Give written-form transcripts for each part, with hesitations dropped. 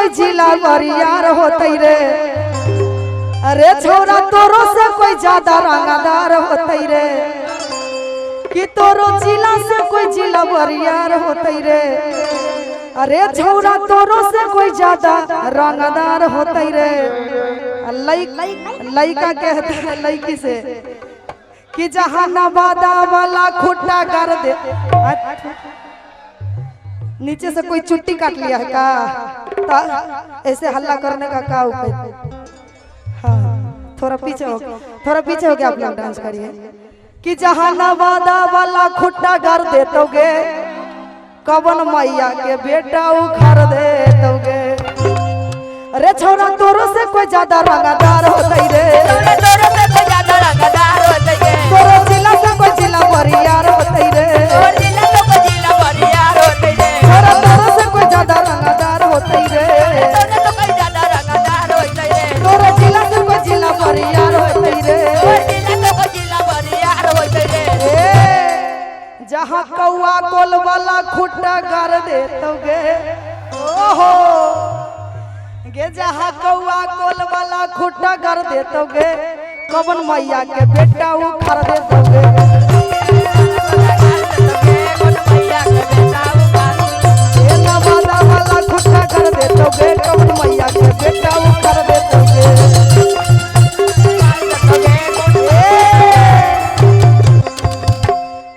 कोई जिला बरियार होते रे। अरे छोरा तोरो से कोई ज्यादा रंगदार होते रे कि तोरो जिला से कोई जिला बरियार होते रे। अरे छोरा तोरो से कोई ज्यादा रंगदार होते रे। लइका कहता है लइकी से कि जहानाबादा वाला खुट्टा कर दे। नीचे से कोई चुट्टी काट लिया है का? ऐसे हल्ला करने का क्या उपाय? हाँ थोड़ा पीछे हो गया आप लोग डांस करिए कि जहानाबादा वाला खुट्टा कर देतोगे कवन मैया के बेटा उखाड़ देतोगे। अरे छोरा तोरो से कोई ज्यादा रंगदार होते रे। तोरो जिला से कोई जिला बरियार होते रे। छोरा तोरो से कोई ज्यादा रंगदार होते रे। तोरो जिला से कोई जिला बरियार होते रे। जहाँ कौआ कोल वाला खुट्टा गार देतोगे। ओहो गे जहाँ कौआ कोल वाला खुट्टा गार देतोगे कवन मैया के बेटा उखाड़ देतोगे। नवादा वाला खुट्टा कर देतोगे कवन मैया के बेटा उखाड़ देतोगे।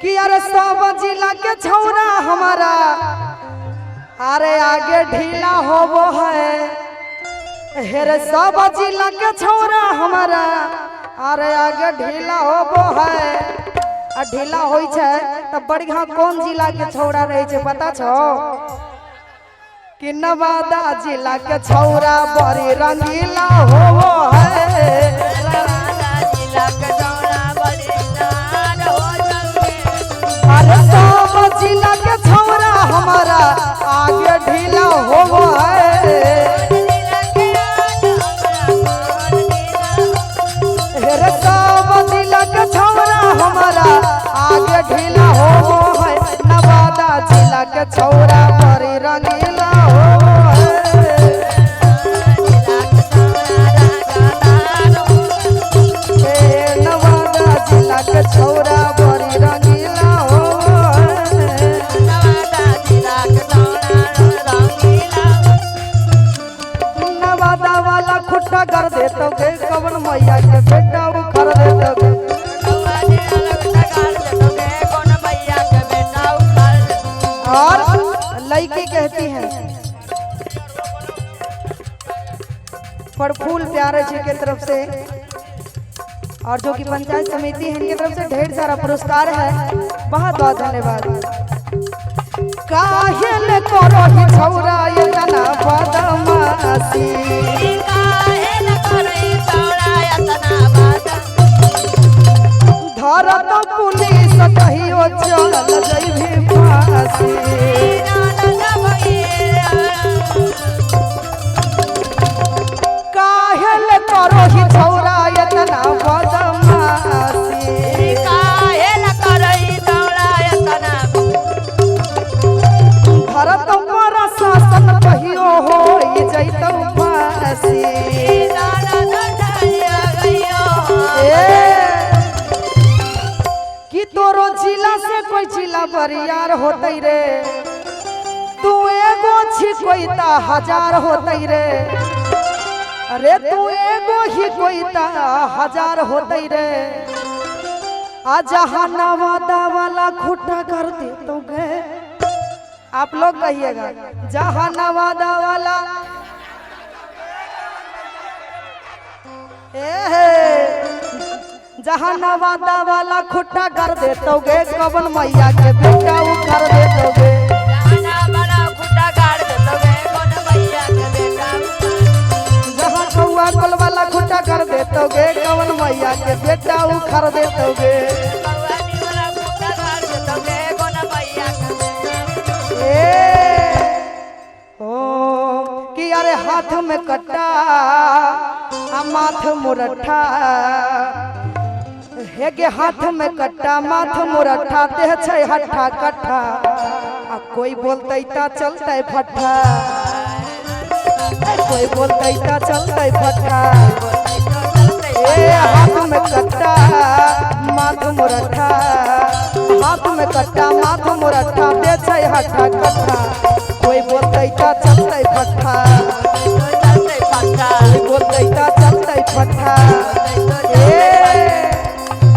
कि अरे सब जिला के छौरा हमारा अरे आगे ढीला होवो है। हेरे सब जिला के छौरा हमारा अरे आगे ढीला होवो है। ढीला होई छे त बढ़िया कौन जिला के छौरा रहे छे पता छो? कि नवादा जिला के छौरा बड़ी रंगीला होवो है। अरे सब जिला के छौरा हमारा आगे ढीला होवो है। हेरे सब जिला के छौरा हमारा आगे ढीला होवो है। नवादा जिला के छौरा बड़ी रंगीला होवो है। नवादा जिला के छौरा बड़ी रंगीला होवो है। नवादा वाला खुट्टा कर देतोगे कवन मैया के बेटा उखाड़ देतोगे। और लड़की कहती है प्रफुल्ल प्यारे जी के तरफ से और जो कि पंचायत समिति है इनके तरफ से ढेर सारा पुरस्कार है। बहुत बहुत धन्यवाद। काहेल करो ही छौरा ये तना बदमाशी। धरत पुलिस कहियो चल जइबे फांसी। काहेल करो ही छौरा ये तना बदमाशी। धरत पर शासन कहियो हो जइतौ फांसी। कि तोरो जिला से कोई जिला बरियार होते रे। तू एगो छिकोई ता हजार होते रे। अरे तू एगो ही कोई ता हजार होते रे। आ जहानाबादा वाला खुट्टा कर देतोगे। आप लोग कहिएगा जहानाबादा वाला। जहानाबादा वाला खुट्टा कर देतोगे कवन मैया के बेटा उखाड़ देतोगे। जहाँ कौआ कोल वाला खुट्टा कर देतोगे कवन मैया के बेटा उखाड़ देतोगे। कि अरे हाथ में कट्टा आ माथ मुरठा। हेगे हाथ में कट्टा माथ मुरठा देह छै हट्ठा कट्ठा। आ कोई बोलते ता चलते फट्ठा। कोई बोलते ता चलते फट्टा ए हाथ में कट्टा माथ मुरठा हाथ में कट्टा माथ मुरठा बेचे हट्टा कट्टा कोई बोलते ता चलते फट्टा कोई बोलते ता चलते फट्टा